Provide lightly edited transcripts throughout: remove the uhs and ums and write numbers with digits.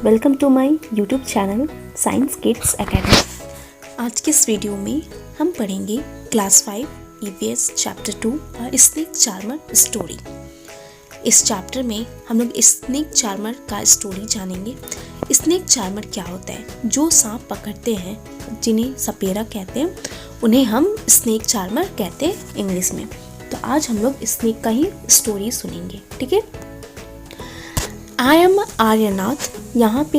Welcome to my YouTube channel science kids academy. आज के इस वीडियो में हम पढ़ेंगे क्लास 5 ईवीएस चैप्टर 2 और स्नेक चार्मर स्टोरी। इस चैप्टर में हम लोग स्नेक चार्मर का स्टोरी जानेंगे। स्नेक चार्मर क्या होता है? जो सांप पकड़ते हैं जिन्हें सपेरा कहते हैं उन्हें हम स्नेक चार्मर कहते हैं इंग्लिश में। तो आज हम लोग स्नेक का ही स्टोरी सुनेंगे, ठीक है। I am Aryanath. यहाँ पे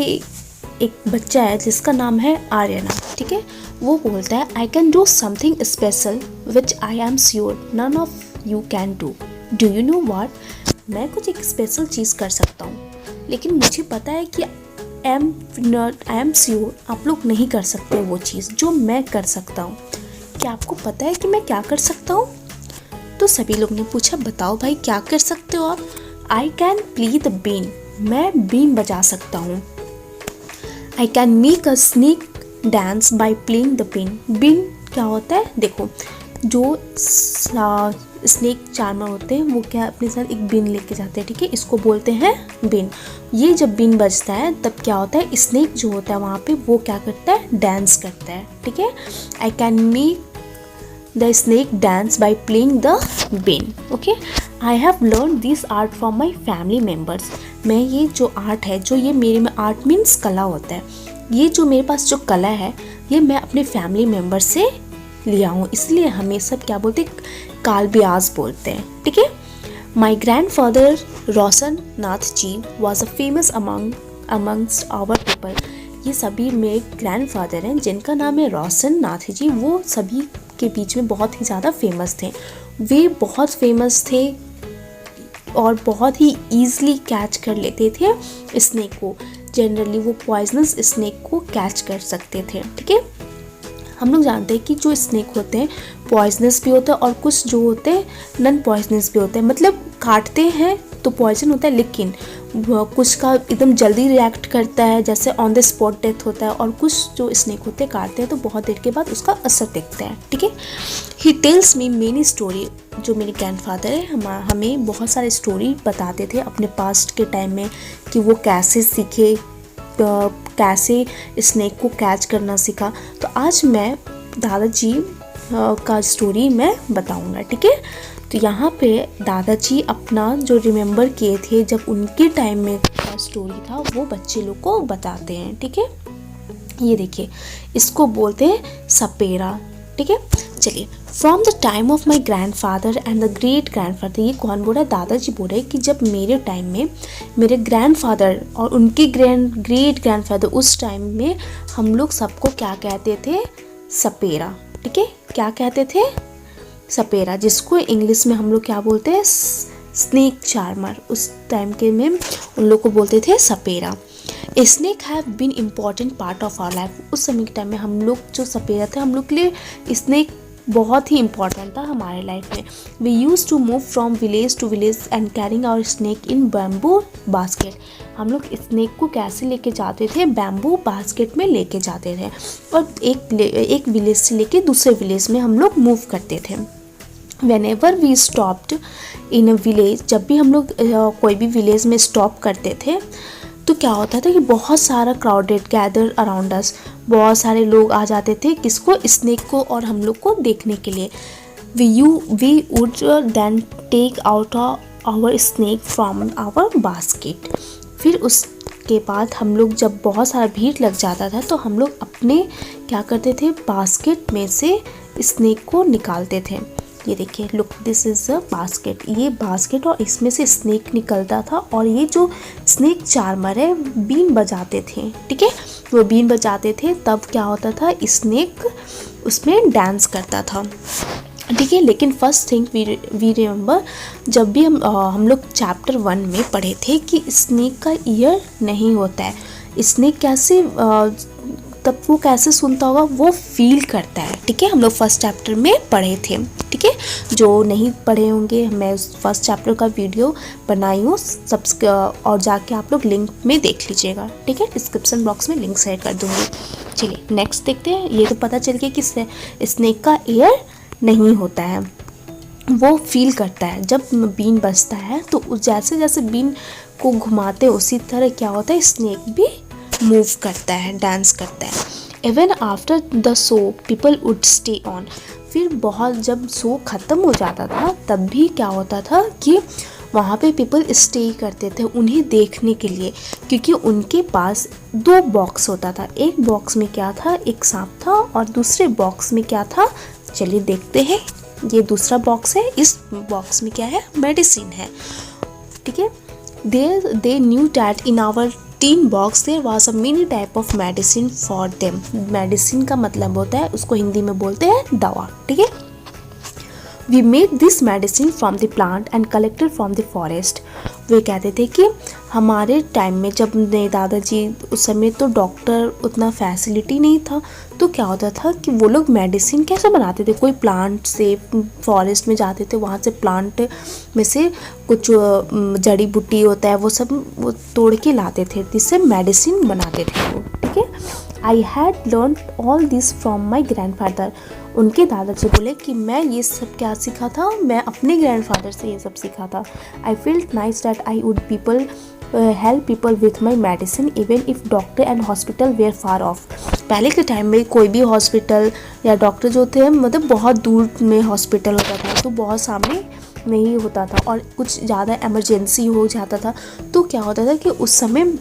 एक बच्चा है जिसका नाम है आर्यनाथ, ठीक है। वो बोलता है I can do something special which I am sure none of you can do you know what. मैं कुछ एक स्पेशल चीज़ कर सकता हूँ, लेकिन मुझे पता है कि आई एम श्योर आप लोग नहीं कर सकते वो चीज़ जो मैं कर सकता हूँ। क्या आपको पता है कि मैं क्या कर सकता हूँ? तो सभी लोग ने पूछा बताओ भाई क्या कर सकते हो आप? I can play the been. मैं बीन बजा सकता हूँ। I can make a snake dance by playing the been. बीन क्या होता है? देखो, जो स्नेक चार्मर होते हैं वो क्या अपने साथ एक बीन लेके जाते हैं, ठीक है। इसको बोलते हैं बीन। ये जब बीन बजता है तब क्या होता है, स्नेक जो होता है वहाँ पे वो क्या करता है, डांस करता है, ठीक है। I can make the snake dance by playing the been. Okay, I have learn this art from my family members. मैं ये जो आर्ट है, जो ये मेरे में आर्ट मीन्स कला होता है, ये जो मेरे पास जो कला है ये मैं अपने फैमिली मेम्बर से लिया हूँ, इसलिए हमें सब क्या बोलते हैं, कालब्याज बोलते हैं, ठीक है। My grandfather Roshan Nath ji was a famous amongst our people. ये सभी मेरे ग्रैंड फादर हैं जिनका नाम है रोशन नाथ जी। वो सभी के बीच में बहुत ही ज़्यादा फेमस थे। वे बहुत फेमस थे और बहुत ही ईज़िली कैच कर लेते थे स्नेक को। जनरली वो पॉइजनस स्नेक को कैच कर सकते थे, ठीक है। हम लोग जानते हैं कि जो स्नेक होते हैं पॉइजनस भी होता है और कुछ जो होते हैं नॉन पॉइजनस भी होते हैं। मतलब काटते हैं तो पॉइजन होता है, लेकिन कुछ का एकदम जल्दी रिएक्ट करता है, जैसे ऑन द स्पॉट डेथ होता है, और कुछ जो स्नेक होते हैं काटते हैं तो बहुत देर के बाद उसका असर दिखता है, ठीक है। He tells me many story. जो मेरे ग्रैंडफादर है हमें बहुत सारे स्टोरी बताते थे अपने पास्ट के टाइम में कि वो कैसे सीखे, कैसे स्नेक को कैच करना सीखा। तो आज मैं दादाजी का स्टोरी मैं बताऊंगा, ठीक है। तो यहाँ पे दादाजी अपना जो रिमेंबर किए थे जब उनके टाइम में का स्टोरी था वो बच्चे लोग को बताते हैं, ठीक है। ये देखिए, इसको बोलते हैं सपेरा, ठीक है। चलिए, from the time of my grand father and the great grand father. ये कौन बोल रहा है? दादाजी बोल रहे हैं कि जब मेरे टाइम में मेरे ग्रैंड फादर और उनके ग्रेट ग्रैंड फादर, उस टाइम में हम लोग सबको क्या कहते थे? सपेरा, ठीक है। क्या कहते थे? सपेरा, जिसको इंग्लिश में हम लोग क्या बोलते हैं? Snake charmer. उस टाइम के में उन लोग को बोलते थे सपेरा। Snake have been important part of our life. उस समय के टाइम में हम लोग जो सपेरा थे, हम लोग के लिए स्नेक बहुत ही इम्पॉर्टेंट था हमारे लाइफ में। We use to move from village to village and carrying our snake in bamboo basket. हम लोग स्नेक को कैसे लेके जाते थे? बैम्बू बास्केट में लेके जाते थे, और एक विलेज से लेके दूसरे विलेज में हम लोग मूव करते थे। Whenever we stopped in a village, जब भी हम लोग कोई भी विलेज में स्टॉप करते थे तो क्या होता था कि बहुत सारा क्राउडेड गैदर अराउंड अस, बहुत सारे लोग आ जाते थे किसको? स्नेक को, और हम लोग को देखने के लिए। We would then take out our snake from our basket. फिर उसके बाद हम लोग, जब बहुत सारा भीड़ लग जाता था तो हम लोग अपने क्या करते थे? बास्केट में से स्नेक को निकालते थे। ये देखिए, look, this is a basket. ये बास्केट, और इसमें से स्नेक निकलता था, और ये जो स्नेक चार्मर है बीन बजाते थे, ठीक है। वो बीन बजाते थे तब क्या होता था? स्नेक उसमें डांस करता था, ठीक है। लेकिन फर्स्ट थिंग वी रिमेंबर, जब भी हम लोग चैप्टर 1 में पढ़े थे कि स्नेक का ईयर नहीं होता है। स्नेक कैसे तब वो कैसे सुनता होगा? वो फील करता है, ठीक है। हम लोग फर्स्ट चैप्टर में पढ़े थे, ठीक है। जो नहीं पढ़े होंगे, मैं फर्स्ट चैप्टर का वीडियो बनाई हूँ, और जाके आप लोग लिंक में देख लीजिएगा, ठीक है। डिस्क्रिप्शन बॉक्स में लिंक शेयर कर दूँगी। चलिए नेक्स्ट देखते हैं। ये तो पता चल गया कि स्नेक का ईयर नहीं होता है, वो फील करता है। जब बीन बजता है तो जैसे जैसे बीन को घुमाते उसी तरह क्या होता है, स्नेक भी मूव करता है, डांस करता है। Even after the show people would stay on. फिर बहुत जब शो ख़त्म हो जाता था तब भी क्या होता था कि वहाँ पे पीपल स्टे करते थे उन्हें देखने के लिए, क्योंकि उनके पास 2 बॉक्स होता था। एक बॉक्स में क्या था, एक सांप था, और दूसरे बॉक्स में क्या था, चलिए देखते हैं। ये दूसरा बॉक्स है, इस बॉक्स में क्या है, मेडिसिन है, ठीक है। They knew that in our tin box there was a many type of medicine for them. Medicine का मतलब होता है, उसको हिंदी में बोलते हैं दवा, ठीक है। We made this medicine from the plant and collected from the forest. वे कहते थे कि हमारे टाइम में, जब मेरे दादाजी, उस समय तो डॉक्टर उतना फैसिलिटी नहीं था, तो क्या होता था कि वो लोग मेडिसिन कैसे बनाते थे, कोई प्लांट से, फॉरेस्ट में जाते थे, वहाँ से प्लांट में से कुछ जड़ी बूटी होता है वो सब वो तोड़ के लाते थे, जिससे मेडिसिन बनाते थे वो, ठीक है। I had learn all this from my grandfather. उनके दादाजी बोले कि मैं ये सब क्या सीखा था, मैं अपने ग्रैंडफादर से ये सब सीखा था। I felt nice that I would people help people with my medicine even if doctor and hospital were far off. पहले के टाइम में कोई भी हॉस्पिटल या डॉक्टर जो थे, मतलब बहुत दूर में हॉस्पिटल होता था, तो बहुत सामने नहीं होता था, और कुछ ज़्यादा इमरजेंसी हो जाता था तो क्या होता था कि उस समय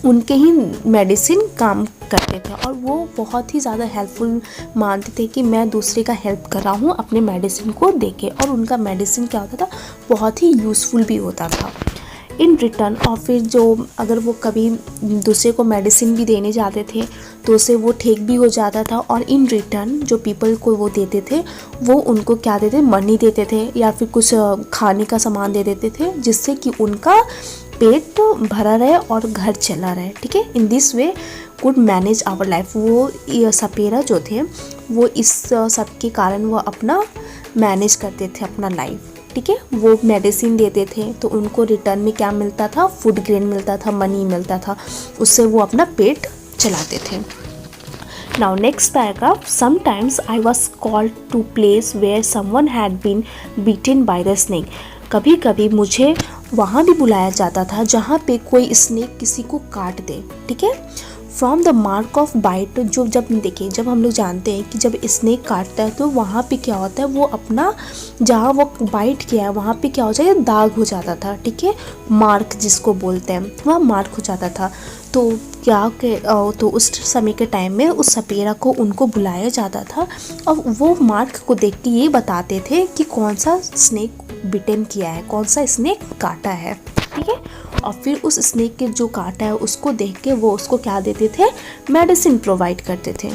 उनके ही मेडिसिन काम करते थे, और वो बहुत ही ज़्यादा हेल्पफुल मानते थे कि मैं दूसरे का हेल्प कर रहा हूँ अपने मेडिसिन को देके। और उनका मेडिसिन क्या होता था, बहुत ही यूज़फुल भी होता था। इन रिटर्न, और फिर जो अगर वो कभी दूसरे को मेडिसिन भी देने जाते थे तो उससे वो ठीक भी हो जाता था, और इन रिटर्न जो पीपल को वो देते थे वो उनको क्या देते, मनी देते थे या फिर कुछ खाने का सामान दे देते थे, जिससे कि उनका पेट भरा रहे और घर चला रहे, ठीक है। In this way could manage our life. वो सपेरा जो थे वो इस सब के कारण वो अपना मैनेज करते थे अपना लाइफ, ठीक है। वो मेडिसिन देते थे तो उनको रिटर्न में क्या मिलता था, फूड ग्रेन मिलता था, मनी मिलता था, उससे वो अपना पेट चलाते थे। Now next paragraph, sometimes I was called to place where someone had been bitten by the snake. कभी कभी मुझे वहाँ भी बुलाया जाता था जहाँ पे कोई स्नेक किसी को काट दे, ठीक है। From the mark of bite, जो जब देखिए जब हम लोग जानते हैं कि जब स्नेक काटता है तो वहाँ पे क्या होता है, वो अपना जहाँ वो बाइट किया है वहाँ पे क्या हो जाता है, दाग हो जाता था, ठीक है। मार्क जिसको बोलते हैं, वहाँ मार्क हो जाता था। तो क्या के तो उस समय के टाइम में उस सपेरा को उनको बुलाया जाता था, और वो मार्क को देख के ये बताते थे कि कौन सा स्नेक बिटेन किया है, कौन सा स्नेक काटा है, ठीक है। और फिर उस स्नेक के जो काटा है उसको देख के वो उसको क्या देते थे, मेडिसिन प्रोवाइड करते थे।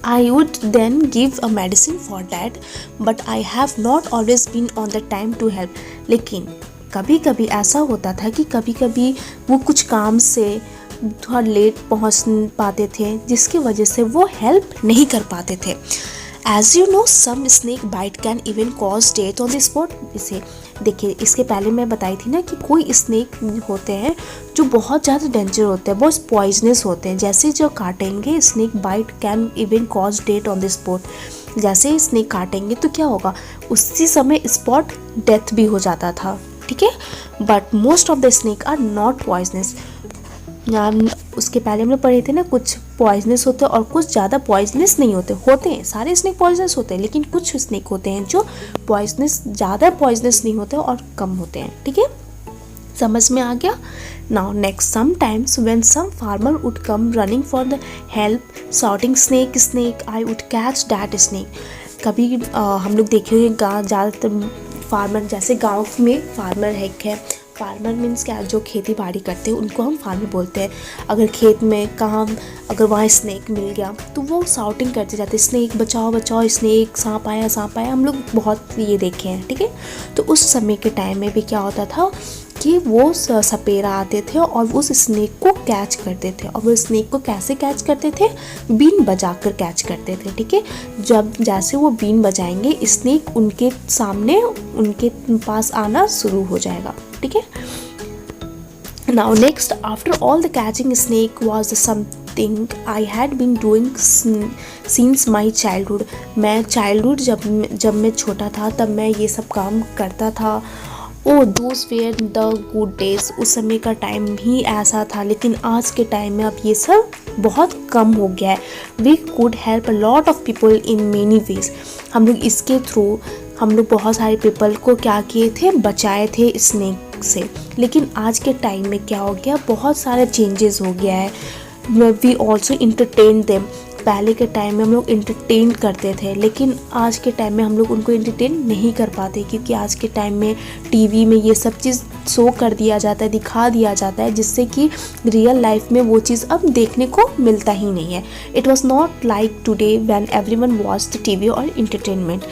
I would then give a medicine for that, but I have not always been on the time to help. लेकिन कभी कभी ऐसा होता था कि कभी कभी वो कुछ काम से थोड़ा लेट पहुंच पाते थे, जिसकी वजह से वो हेल्प नहीं कर पाते थे। As you know, some snake bite can even cause death on the spot. इसे देखिए, इसके पहले मैं बताई थी ना कि कोई स्नेक होते हैं जो बहुत ज़्यादा डेंजर होते हैं, बहुत पॉइजनस होते हैं। जैसे जो काटेंगे, snake bite can even cause death on the spot. जैसे स्नेक काटेंगे तो क्या होगा, उसी समय स्पॉट डेथ भी हो जाता था, ठीक है। But most of the snake are not poisonous. उसके पहले हमने पढ़े थे ना, कुछ पॉइजनस होते हैं और कुछ ज़्यादा पॉइजनस नहीं होते हैं। सारे स्नेक पॉइजनस होते हैं, लेकिन कुछ स्नेक होते हैं जो पॉइजनस, ज़्यादा पॉइजनस नहीं होते और कम होते हैं, ठीक है। समझ में आ गया। Now next, sometimes when some farmer would come running for the help shouting snake snake, I would catch that snake. कभी हम लोग देखे ज़्यादातर फार्मर, जैसे गाँव में फार्मर है, फार्मर मीन्स क्या, जो खेती बाड़ी करते हैं उनको हम फार्मर बोलते हैं। अगर खेत में कहाँ अगर वहाँ स्नेक मिल गया तो वो शाउटिंग करते जाते, स्नेक बचाओ बचाओ, स्नेक, सांप आया सांप आया। हम लोग बहुत ये देखे हैं, ठीक है। तो उस समय के टाइम में भी क्या होता था कि वो सपेरा आते थे और उस स्नेक को कैच करते थे। और वो स्नेक को कैसे कैच करते थे, बीन बजाकर कैच करते थे, ठीक है। जब जैसे वो बीन बजाएंगे, स्नेक उनके सामने, उनके पास आना शुरू हो जाएगा, ठीक है। Now next, after all the catching snake was something I had been doing since my childhood. मैं चाइल्डहुड जब मैं छोटा था तब मैं ये सब काम करता था, oh those were the good days, उस समय का टाइम ही ऐसा था, लेकिन आज के टाइम में अब ये सब बहुत कम हो गया है। We could help a lot of people in many ways, हम लोग इसके थ्रू हम लोग बहुत सारे पीपल को क्या किए थे, बचाए थे स्नेक से। लेकिन आज के टाइम में क्या हो गया, बहुत सारे चेंजेस हो गया है। वी ऑल्सो इंटरटेन देम, पहले के टाइम में हम लोग इंटरटेन करते थे, लेकिन आज के टाइम में हम लोग उनको इंटरटेन नहीं कर पाते, क्योंकि आज के टाइम में टीवी में ये सब चीज़ शो कर दिया जाता है, दिखा दिया जाता है, जिससे कि रियल लाइफ में वो चीज़ अब देखने को मिलता ही नहीं है। It was not like today when everyone watch the TV और इंटरटेनमेंट।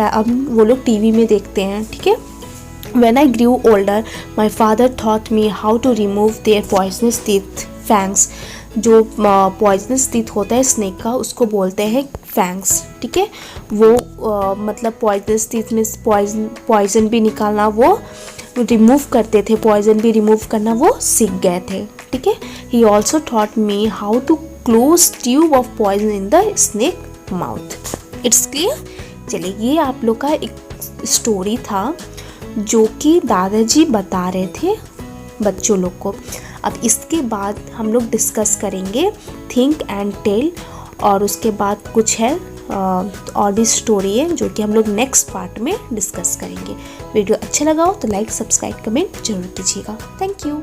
अब वो लोग टीवी में देखते हैं, ठीक है। When I grew older, my father taught me how to remove their poisonous teeth, fangs। जो पॉइजनस टीथ होता है स्नेक का, उसको बोलते हैं फैंग्स, ठीक है। वो मतलब पॉइजनस टीथ में पॉइजन भी निकालना वो रिमूव करते थे, पॉइजन भी रिमूव करना वो सीख गए थे, ठीक है। He also taught me how to close tube of poison in the snake mouth। It's clear. चलिए, ये आप लोग का एक स्टोरी था जो कि दादाजी बता रहे थे बच्चों लोग को। अब इसके बाद हम लोग डिस्कस करेंगे थिंक एंड टेल, और उसके बाद कुछ है और भी स्टोरी है जो कि हम लोग नेक्स्ट पार्ट में डिस्कस करेंगे। वीडियो अच्छा लगा हो तो लाइक, सब्सक्राइब, कमेंट जरूर कीजिएगा। Thank you.